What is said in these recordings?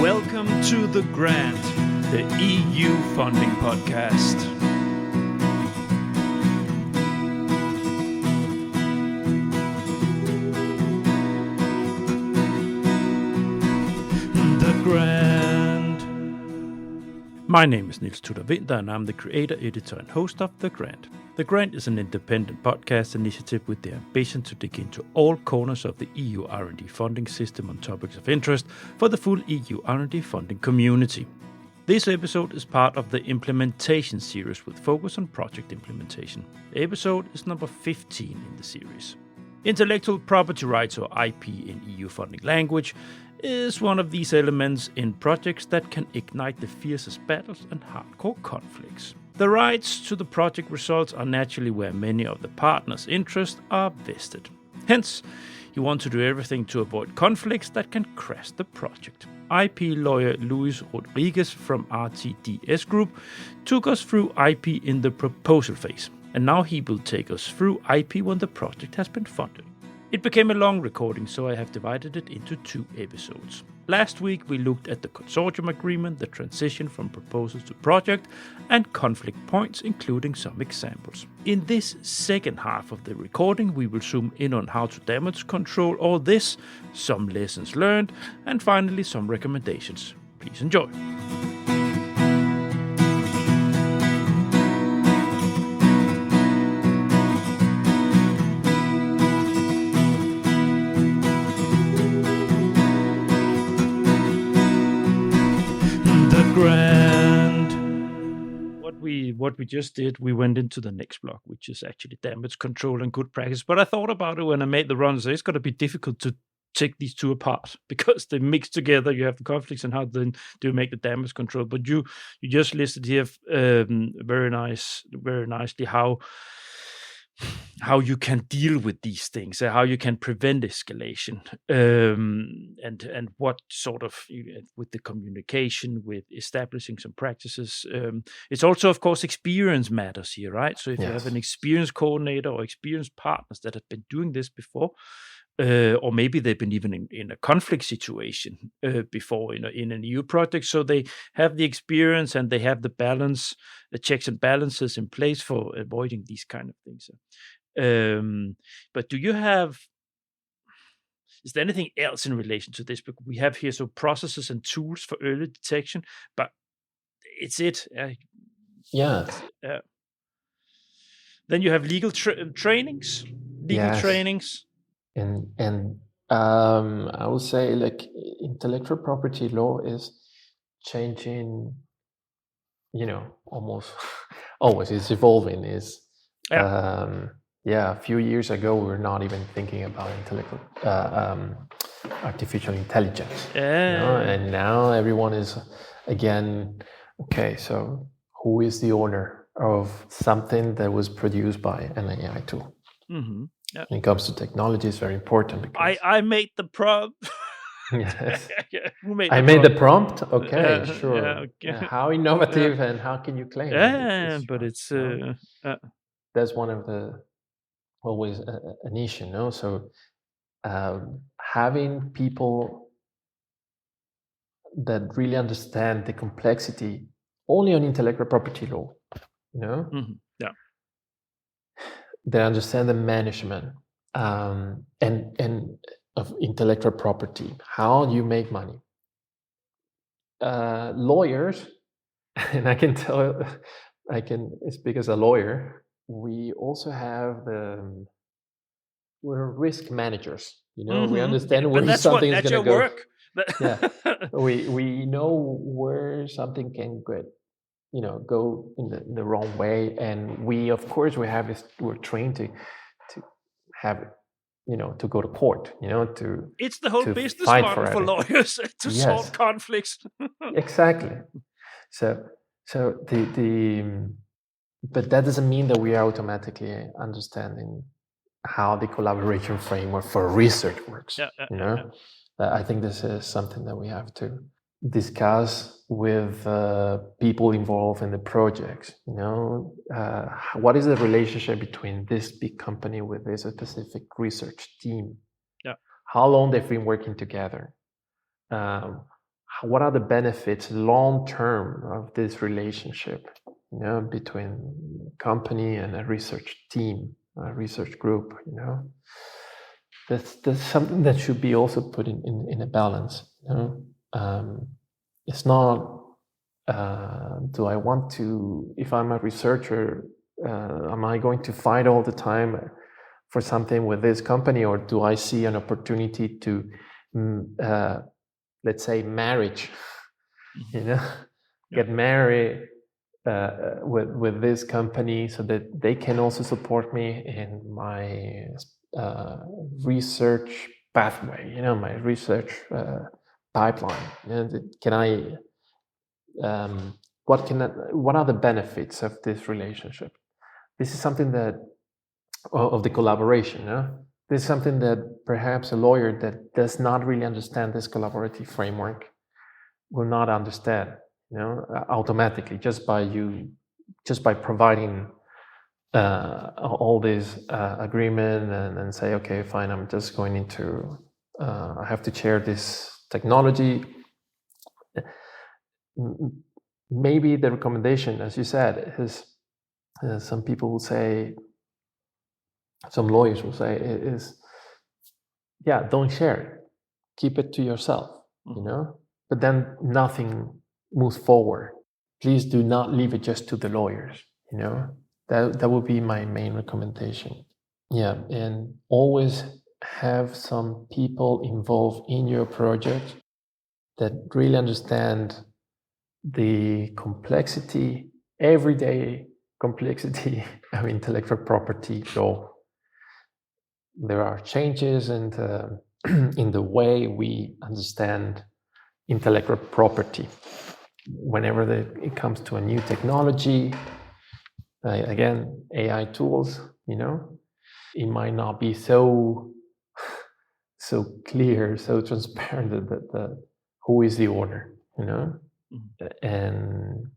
Welcome to The Grant, the EU funding podcast. The Grant. My name is Niels Tudor Winter, and I'm the creator, editor, and host of The Grant. The Grant is an independent podcast initiative with the ambition to dig into all corners of the EU R&D funding system on topics of interest for the full EU R&D funding community. This episode is part of the implementation series with focus on project implementation. The episode is number 15 in the series. Intellectual property rights, or IP in EU funding language, is one of these elements in projects that can ignite the fiercest battles and hardcore conflicts. The rights to the project results are naturally where many of the partners' interests are vested. Hence, you want to do everything to avoid conflicts that can crash the project. IP lawyer Luis Rodríguez from RTDS Group took us through IP in the proposal phase, and now he will take us through IP when the project has been funded. It became a long recording, so I have divided it into 2 episodes. Last week we looked at the consortium agreement, the transition from proposal to project, and conflict points, including some examples. In this second half of the recording we will zoom in on how to damage control all this, some lessons learned, and finally some recommendations. Please enjoy. What we just did, we went into the next block, which is actually damage control and good practice. But I thought about it when I made the run, so it's going to be difficult to take these two apart because they mix together. You have the conflicts and how then do you make the damage control. But you just listed here very nicely how you can deal with these things, how you can prevent escalation, and what sort of, with the communication, with establishing some practices. It's also, of course, experience matters here, right? So if you have an experienced coordinator or experienced partners that have been doing this before, or maybe they've been even in a conflict situation before in an EU project, so they have the experience and they have the balance, the checks and balances in place for avoiding these kind of things. But is there anything else in relation to this? Because we have here processes and tools for early detection, but it's it. Then you have legal trainings. And I would say, like, intellectual property law is changing, almost always. It's evolving. A few years ago we were not even thinking about artificial intelligence, and now everyone is again, okay, so who is the owner of something that was produced by an AI tool? Mm-hmm. Yep. When it comes to technology, it's very important. Because I made the prompt. Yes. Who made I made the prompt. Okay, sure. Okay. How innovative and how can you claim? But it's that's one of the always an issue, no? So having people that really understand the complexity only on intellectual property law, Mm-hmm. They understand the management and of intellectual property. How do you make money? Lawyers, and I can speak as a lawyer. We also have we're risk managers. We understand where something is going to go. Work. We know where something can go in the wrong way, and we're trained to have to go to court, it's the whole business model for lawyers to solve conflicts. Exactly. So but that doesn't mean that we are automatically understanding how the collaboration framework for research works. I think this is something that we have to discuss with people involved in the projects. What is the relationship between this big company with this specific research team? Yeah. How long they've been working together? How what are the benefits long term of this relationship, between company and a research team, a research group, That's something that should be also put in a balance. It's not, do I want to, if I'm a researcher, am I going to fight all the time for something with this company, or do I see an opportunity to, let's say, marriage, get married with this company so that they can also support me in my research pathway, my research pipeline. Can I? What are the benefits of this relationship? This is something that of the collaboration. This is something that perhaps a lawyer that does not really understand this collaborative framework will not understand. Automatically, just by providing all this agreement and say, okay, fine, I'm just going into, I have to share this technology. Maybe the recommendation, as you said, is some people will say, some lawyers will say, is, don't share it, keep it to yourself, but then nothing moves forward. Please do not leave it just to the lawyers, That would be my main recommendation. And always have some people involved in your project that really understand the complexity, everyday complexity of intellectual property law. There are changes in the way we understand intellectual property. Whenever it comes to a new technology, again, AI tools, it might not be so clear, so transparent that who is the owner, and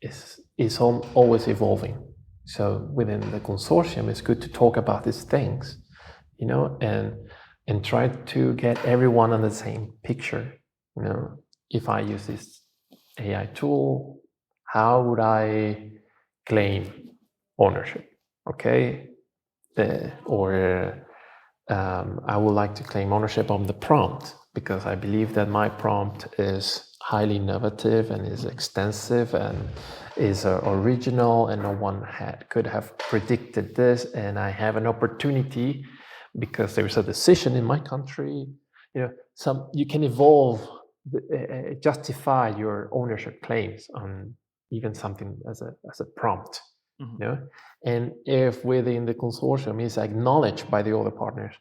it's always evolving. So within the consortium, it's good to talk about these things, and try to get everyone on the same picture. If I use this AI tool, how would I claim ownership? Okay, or I would like to claim ownership on the prompt because I believe that my prompt is highly innovative and is extensive and is original, and no one could have predicted this, and I have an opportunity because there's a decision in my country. You can evolve, justify your ownership claims on even something as a prompt. And if within the consortium is acknowledged by the other partners,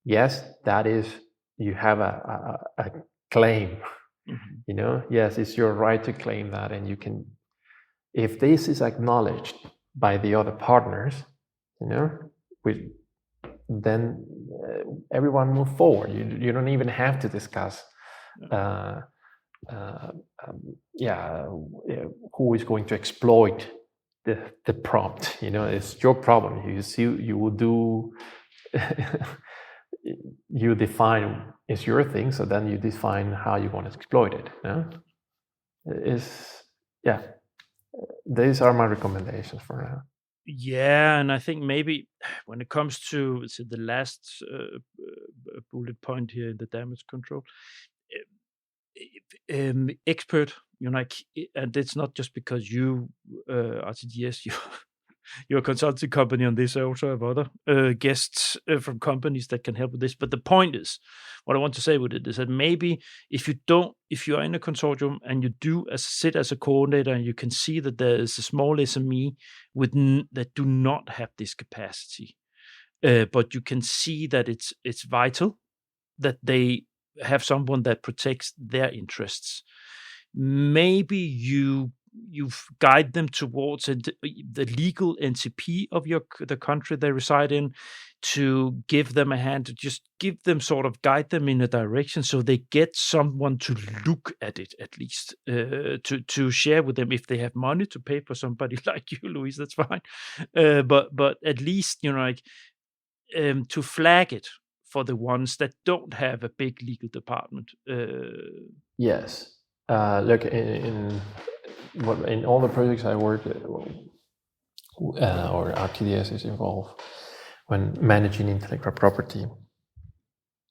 yes, that is, you have a claim. Yes, it's your right to claim that, and you can, if this is acknowledged by the other partners, then everyone move forward. You don't even have to discuss who is going to exploit the prompt. It's your problem. You will do you define, it's your thing, so then you define how you want to exploit it. These are my recommendations for now. Yeah, and I think maybe when it comes to the last bullet point here in the damage control, expert, and it's not just because you, RTDS, you're a consulting company on this. I also have other guests from companies that can help with this. But the point is, what I want to say with it is that maybe if you are in a consortium and you do sit as a coordinator and you can see that there is a small SME that do not have this capacity, but you can see that it's vital that they have someone that protects their interests. Maybe you guide them towards the legal NCP of the country they reside in, to give them a hand, to just give them, sort of guide them in a direction so they get someone to look at it, at least to share with them. If they have money to pay for somebody like you, Luis, that's fine, but at least to flag it for the ones that don't have a big legal department? Yes. Look, in all the projects I work, or RTDS is involved when managing intellectual property.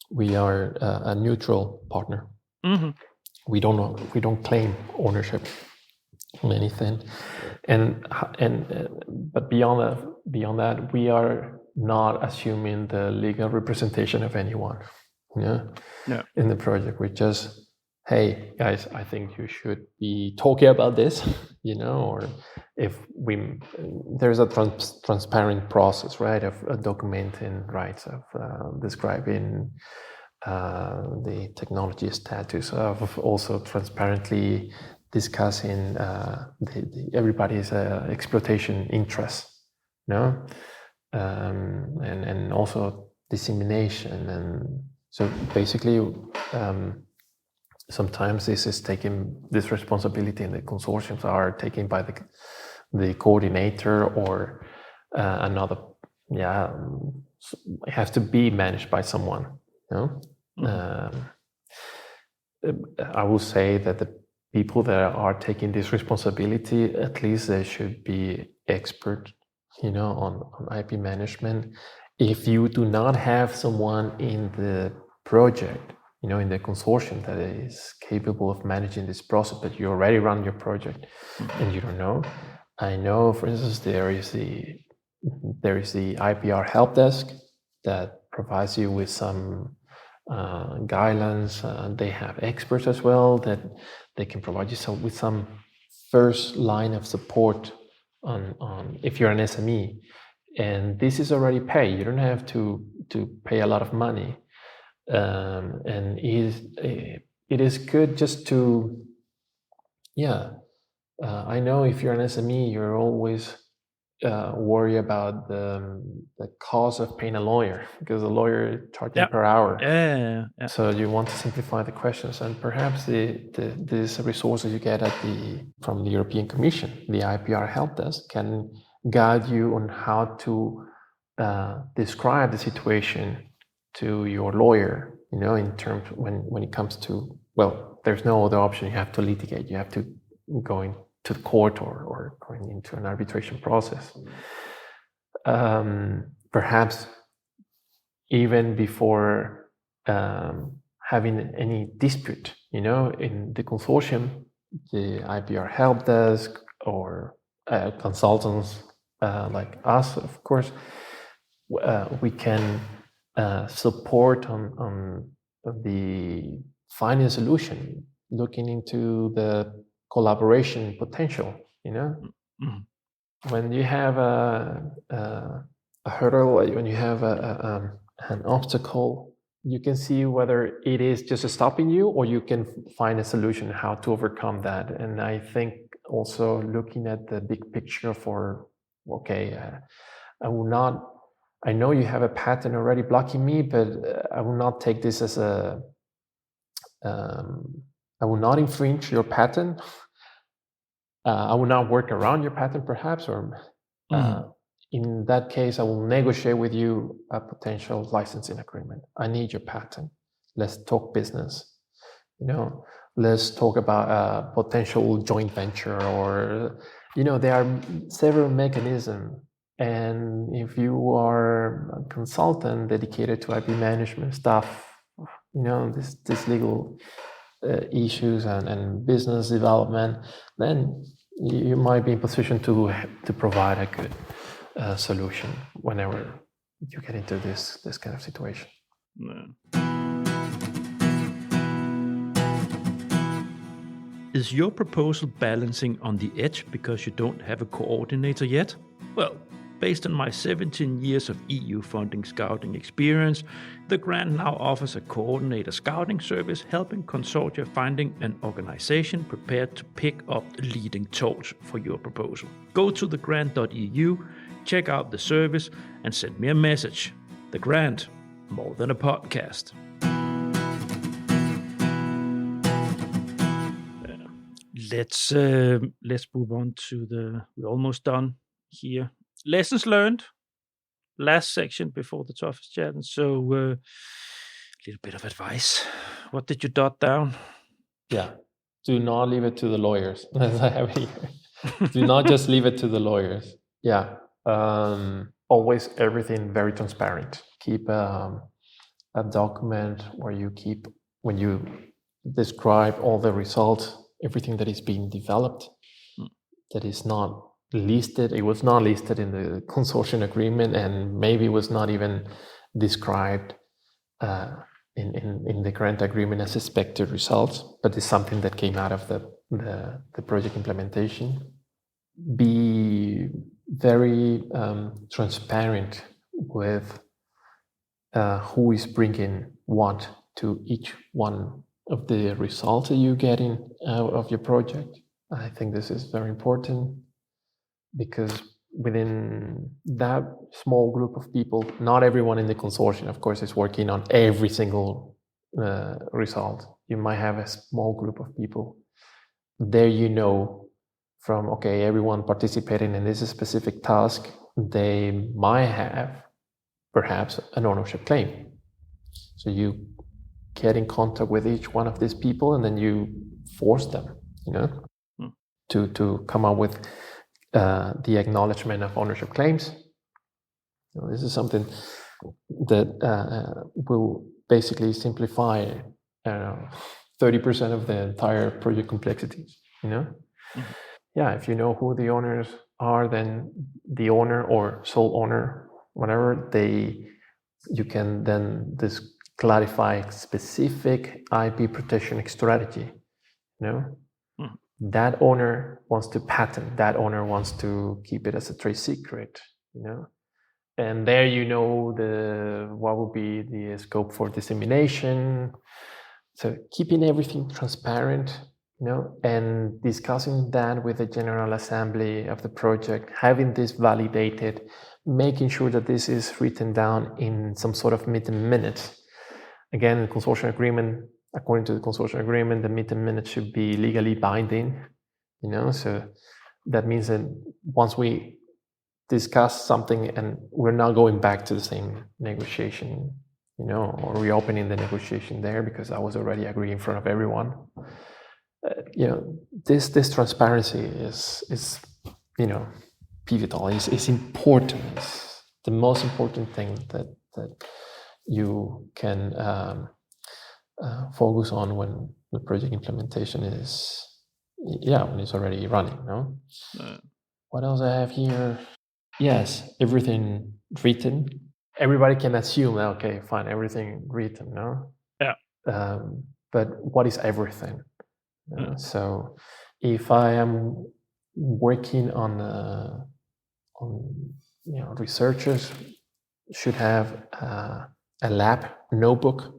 We are a neutral partner. Mm-hmm. We don't claim ownership on anything, but beyond that, we are not assuming the legal representation of anyone. In the project, we just, hey guys, I think you should be talking about this, or if there's a transparent process, right, of documenting rights, of describing the technology status, of also transparently discussing everybody's exploitation interests, and also dissemination. And so basically, sometimes this responsibility in the consortiums are taken by the coordinator or another. It has to be managed by someone. I will say that the people that are taking this responsibility, at least they should be expert, on IP management. If you do not have someone in the project, in the consortium that is capable of managing this process, but you already run your project and you don't know. I know, for instance, there is the IPR Helpdesk that provides you with some guidelines. They have experts as well that they can provide you with some first line of support on if you're an SME. And this is already paid. You don't have to pay a lot of money. And it is good just to, I know if you're an SME, you're always worry about the cost of paying a lawyer, because the lawyer is charging per hour. Yeah. So you want to simplify the questions, and perhaps these resources you get from the European Commission, the IPR Helpdesk, can guide you on how to describe the situation to your lawyer, in terms when it comes to, well, there's no other option. You have to litigate. You have to go into the court or going into an arbitration process. Perhaps even before having any dispute, in the consortium, the IPR Helpdesk or consultants like us, of course, we can support on the finding a solution, looking into the collaboration potential. When you have a hurdle, when you have an obstacle, you can see whether it is just stopping you, or you can find a solution how to overcome that. And I think also looking at the big picture for, I know you have a patent already blocking me, but I will not take this as I will not infringe your patent. I will not work around your patent, perhaps, or in that case, I will negotiate with you a potential licensing agreement. I need your patent. Let's talk business. Let's talk about a potential joint venture, or, there are several mechanisms. And if you are a consultant dedicated to IP management stuff, this legal issues and business development, then you might be in position to provide a good solution whenever you get into this kind of situation. Is your proposal balancing on the edge because you don't have a coordinator yet? Well, based on my 17 years of EU funding scouting experience, the grant now offers a coordinator scouting service, helping consortia finding an organization prepared to pick up the leading torch for your proposal. Go to thegrant.eu, check out the service, and send me a message. The Grant, more than a podcast. Let's move on to we're almost done here. Lessons learned. last section before the toughest challenge. So a little bit of advice. What did you dot down? Yeah, do not leave it to the lawyers. As I have here. Do not just leave it to the lawyers. Yeah, always everything very transparent. Keep a document where you keep, when you describe all the results, everything that is being developed, that is not listed. It was not listed in the consortium agreement, and maybe was not even described in the grant agreement as expected results, but it's something that came out of the project implementation. Be very transparent with who is bringing what to each one of the results that you're getting out of your project. I think this is very important, because within that small group of people, not everyone in the consortium, of course, is working on every single result. You might have a small group of people. There you know from, okay, everyone participating in this specific task, they might have perhaps an ownership claim. So you get in contact with each one of these people, and then you force them, to come up with the acknowledgement of ownership claims. This is something that will basically simplify 30% of the entire project complexity. Yeah, if you know who the owners are, then the owner or sole owner, whatever, you can then clarify specific IP protection strategy. That owner wants to patent, that owner wants to keep it as a trade secret, and there what will be the scope for dissemination. So keeping everything transparent, and discussing that with the General Assembly of the project, having this validated, making sure that this is written down in some sort of meeting minutes. Again, the consortium agreement, according to the consortium agreement, the meeting minutes should be legally binding, so that means that once we discuss something and we're not going back to the same negotiation, or reopening the negotiation there because I was already agreed in front of everyone. This transparency is pivotal. It's important. It's the most important thing that you can focus on when the project implementation is, when it's already running. What else I have here? Yes, everything written. Everybody can assume, okay, fine, everything written, no? Yeah. But what is everything? So if I am working on researchers should have a lab notebook,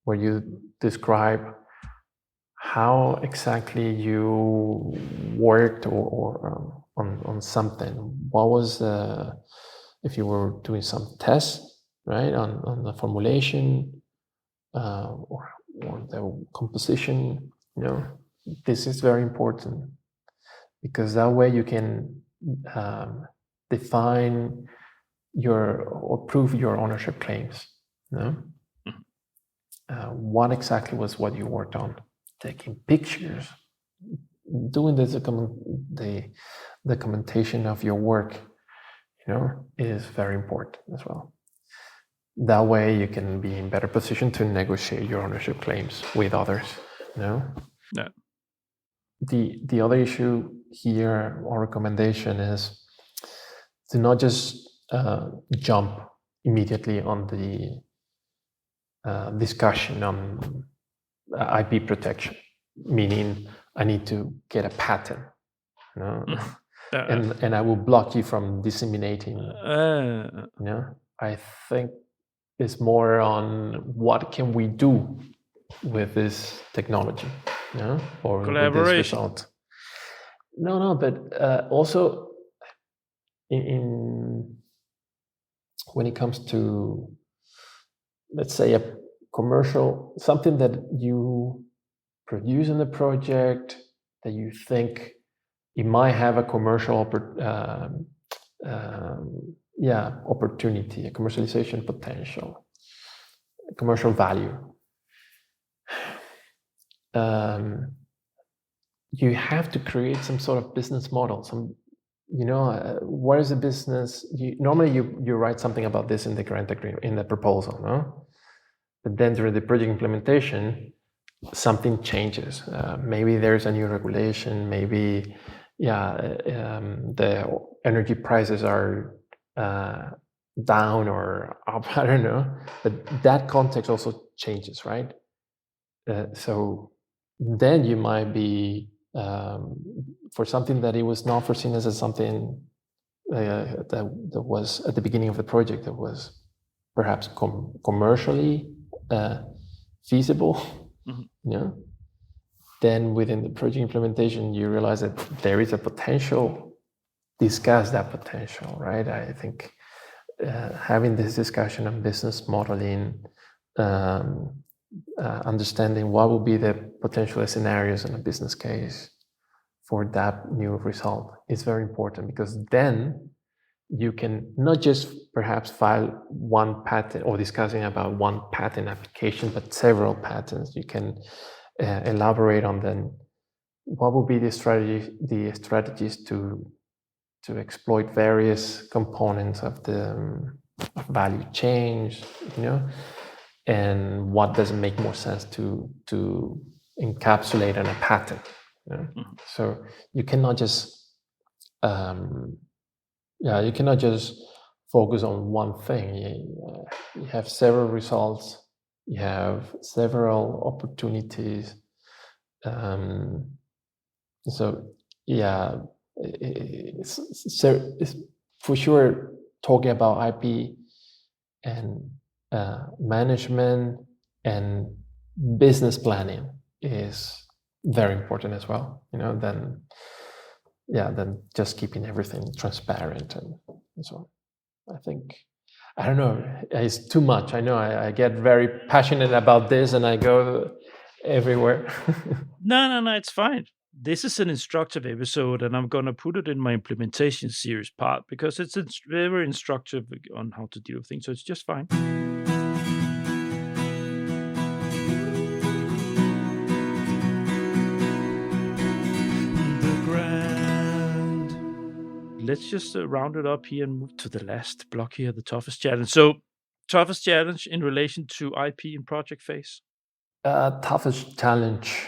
where you describe how exactly you worked or on something. What was if you were doing some tests, right, on the formulation or the composition, this is very important, because that way you can define or prove your ownership claims. What exactly was what you worked on? Taking pictures, doing the documentation of your work, is very important as well. That way you can be in better position to negotiate your ownership claims with others. Yeah. The other issue here, or recommendation, is to not just jump immediately on the discussion on IP protection, meaning I need to get a patent, and I will block you from disseminating. I think it's more on what can we do with this technology, or with this result. No, but also in when it comes to, let's say, a commercial, something that you produce in the project that you think it might have a commercial opportunity, a commercialization potential, commercial value. You have to create some sort of business model. What is a business? Normally you write something about this in the grant agreement, in the proposal, no? But then during the project implementation, something changes. Maybe there's a new regulation. Maybe, the energy prices are down or up. I don't know. But that context also changes, right? So then you might be for something that it was not foreseen as something that was at the beginning of the project that was perhaps commercially feasible. Then within the project implementation, you realize that there is a potential. Discuss that potential, right? I think having this discussion on business modeling, understanding what will be the potential scenarios in a business case for that new result is very important, because then you can not just perhaps file one patent or discussing about one patent application, but several patents. You can elaborate on then what will be the strategies to exploit various components of the value chain, and what doesn't make more sense to encapsulate in a patent. So you cannot just focus on one thing. You have several results, you have several opportunities. It's for sure talking about IP and management and business planning is very important as well. Then just keeping everything transparent and so on. I think, I don't know, it's too much. I know I get very passionate about this and I go everywhere. No, it's fine. This is an instructive episode, and I'm going to put it in my implementation series part because it's very instructive on how to deal with things. So it's just fine. The grant. Let's just round it up here and move to the last block here, the toughest challenge. So, toughest challenge in relation to IP in project phase? Toughest challenge.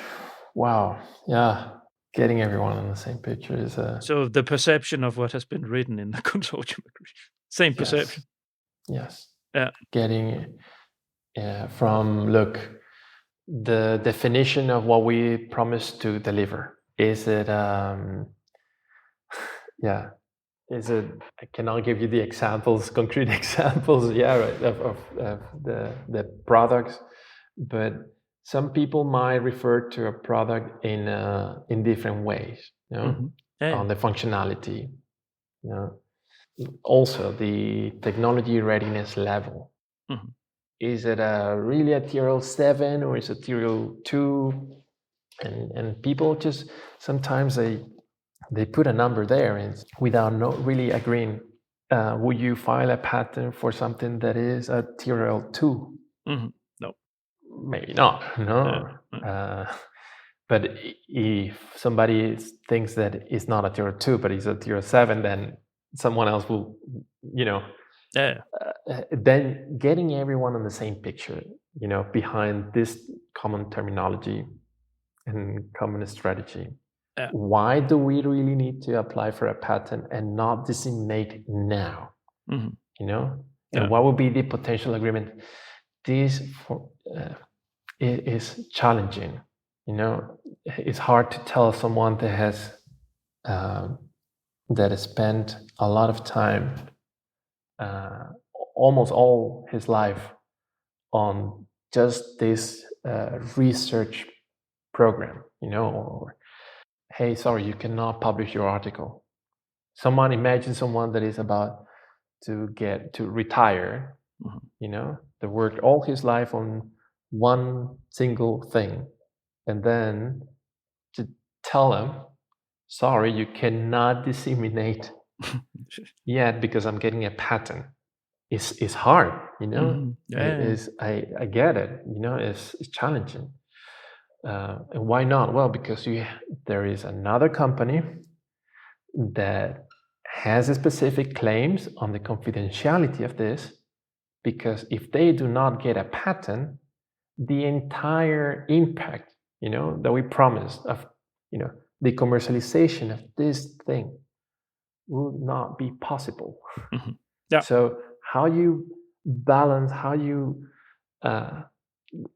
Wow. Yeah. Getting everyone on the same page is so the perception of what has been written in the consortium agreement. Same perception. Yes. Yeah. Getting from the definition of what we promised to deliver. Is it is it, I cannot give you the examples, concrete examples, of the products, but some people might refer to a product in different ways, on the functionality, also the technology readiness level. Is it really a TRL 7 or is it TRL 2? And people just sometimes they put a number there and without not really agreeing. Would you file a patent for something that is a TRL 2? No. Maybe not, no. But if somebody thinks that it's not a TRL 2, but it's a TRL 7, then someone else will, then getting everyone on the same picture, behind this common terminology and common strategy. Why do we really need to apply for a patent and not disseminate now? And what would be the potential agreement? This is challenging. It's hard to tell someone that has spent a lot of time, almost all his life, on just this research program, or hey, sorry, you cannot publish your article. Imagine someone that is about to retire, that worked all his life on one single thing, and then to tell them, sorry, you cannot disseminate yet because I'm getting a patent. It's hard, you know. Mm-hmm. It is. I get it. You know, it's challenging. And why not? Well, because there is another company that has specific claims on the confidentiality of this, because if they do not get a patent, the entire impact, you know, that we promised of, you know, the commercialization of this thing will not be possible. Mm-hmm. Yeah. So how you balance, how you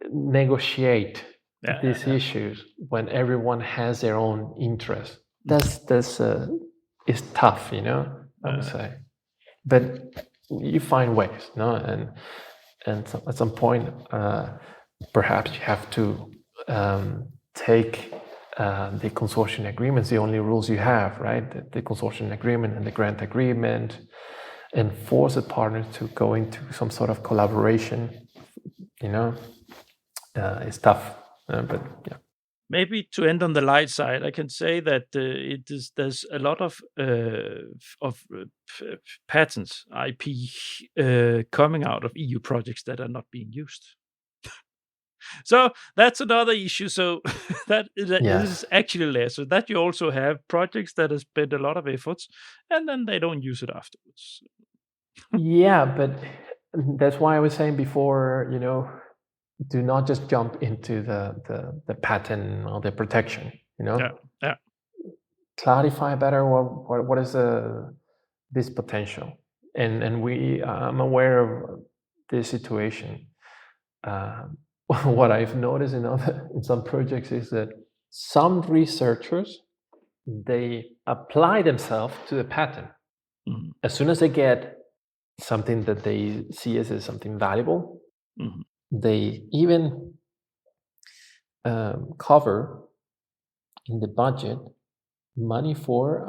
negotiate these issues when everyone has their own interest, that's is tough, you know, I would say. But you find ways, no? And so at some point, perhaps you have to take the consortium agreements, the only rules you have, right? The consortium agreement and the grant agreement, and force the partners to go into some sort of collaboration. You know, it's tough, but yeah. Maybe to end on the light side, I can say that there's a lot of patents, IP, coming out of EU projects that are not being used. So that's another issue. So that is actually less. So that you also have projects that have spent a lot of efforts and then they don't use it afterwards. Yeah, but that's why I was saying before, you know, do not just jump into the patent or the protection, you know. Yeah. Clarify better what is this potential, and I'm aware of this situation. What I've noticed in some projects is that some researchers, they apply themselves to the patent. Mm-hmm. As soon as they get something that they see as something valuable, mm-hmm. they even cover in the budget money for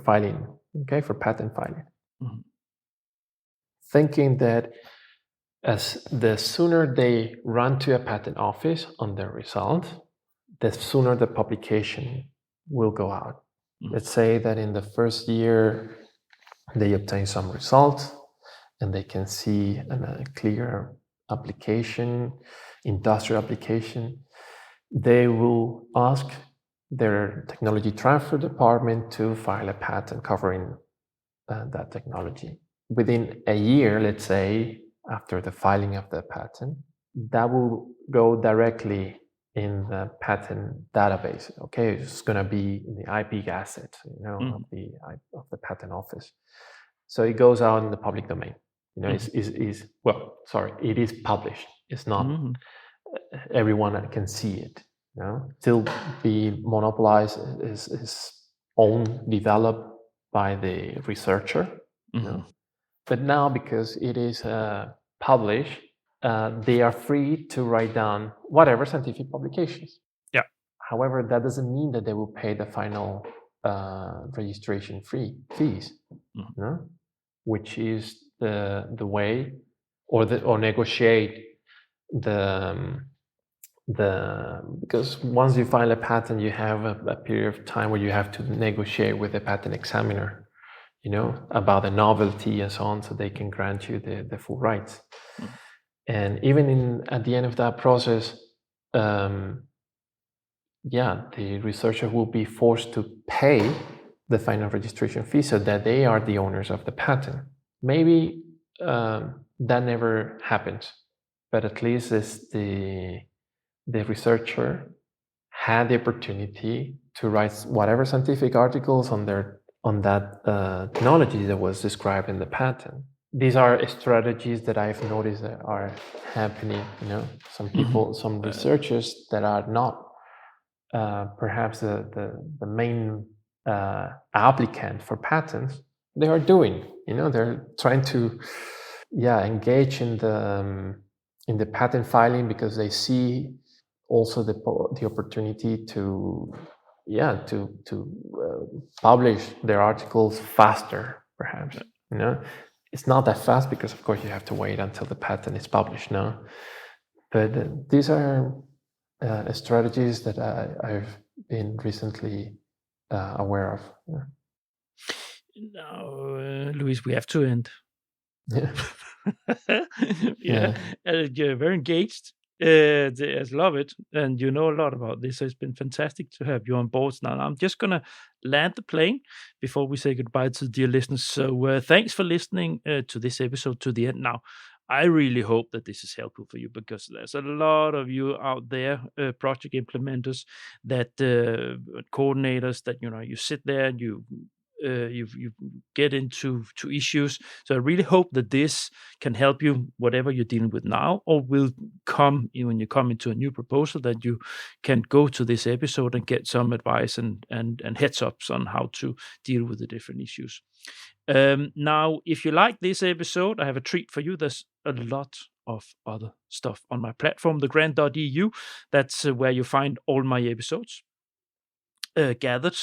filing, okay, for patent filing. Mm-hmm. Thinking that as the sooner they run to a patent office on their result, the sooner the publication will go out. Mm-hmm. Let's say that in the first year they obtain some results and they can see a clear application, industrial application. They will ask their technology transfer department to file a patent covering that technology. Within a year, let's say, after the filing of the patent, that will go directly in the patent database. Okay, it's going to be in the IP asset, you know, of the patent office. So it goes out in the public domain. You know, it is published. It's not everyone can see it. You know, still be monopolized, is owned, developed by the researcher. You know? But now, because it is published, they are free to write down whatever scientific publications. Yeah. However, that doesn't mean that they will pay the final registration fees, you know? Which is the way, or negotiate because once you file a patent, you have a period of time where you have to negotiate with the patent examiner, you know, about the novelty and so on, so they can grant you the full rights. And even at the end of that process, the researcher will be forced to pay the final registration fee so that they are the owners of the patent. Maybe that never happens, but at least the researcher had the opportunity to write whatever scientific articles on that technology that was described in the patent. These are strategies that I've noticed that are happening. You know, some people, some researchers that are not perhaps the main applicant for patents, they are doing. You know, they're trying to engage in the patent filing because they see also the opportunity to publish their articles faster, perhaps. You know, it's not that fast because of course you have to wait until the patent is published now. But these are strategies that I've been recently aware of. No, Luis, we have to end. Yeah. You're very engaged. I love it, and you know a lot about this. So it's been fantastic to have you on board. Now I'm just gonna land the plane before we say goodbye to the dear listeners. So thanks for listening to this episode to the end. Now I really hope that this is helpful for you, because there's a lot of you out there, project implementers, that coordinators, that you sit there and you get into issues. So I really hope that this can help you, whatever you're dealing with now, or will come when you come into a new proposal, that you can go to this episode and get some advice and heads ups on how to deal with the different issues. Now, if you like this episode, I have a treat for you. There's a lot of other stuff on my platform, thegrant.eu. That's where you find all my episodes gathered.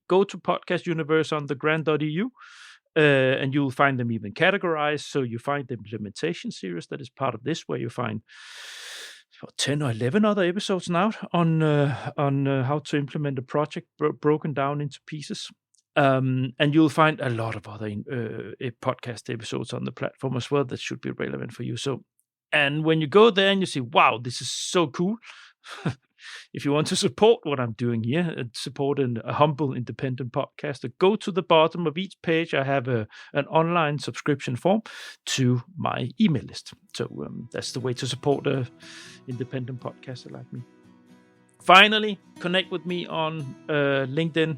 Go to Podcast Universe on thegrant.eu, and you'll find them even categorized. So you find the implementation series that is part of this, where you find 10 or 11 other episodes now on how to implement a project broken down into pieces. And you'll find a lot of other podcast episodes on the platform as well that should be relevant for you. So, and when you go there and you see, wow, this is so cool. If you want to support what I'm doing here and support a humble independent podcaster, go to the bottom of each page. I have an online subscription form to my email list. So that's the way to support an independent podcaster like me. Finally, connect with me on LinkedIn,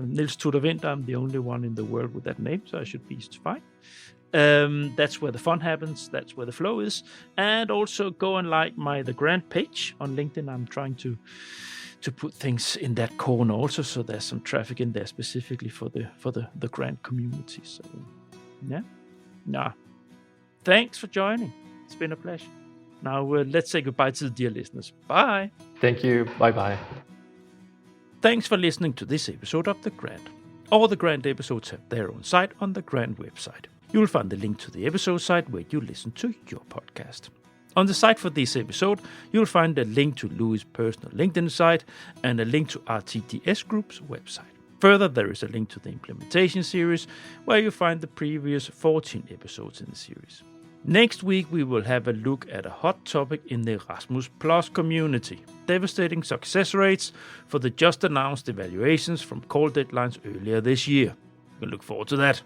Niels Tudor Winter. I'm the only one in the world with that name, so I should be fine. That's where the fun happens. That's where the flow is. And also go and like The Grant page on LinkedIn. I'm trying to put things in that corner also, so there's some traffic in there specifically for the Grant community. So yeah. Thanks for joining. It's been a pleasure. Now let's say goodbye to the dear listeners. Bye. Thank you. Bye-bye. Thanks for listening to this episode of The Grant. All the Grant episodes have their own site on the Grant website. You will find the link to the episode site where you listen to your podcast. On the site for this episode, you'll find a link to Louis' personal LinkedIn site and a link to RTDS Group's website. Further, there is a link to the implementation series where you find the previous 14 episodes in the series. Next week, we will have a look at a hot topic in the Erasmus Plus community: devastating success rates for the just announced evaluations from call deadlines earlier this year. We look forward to that.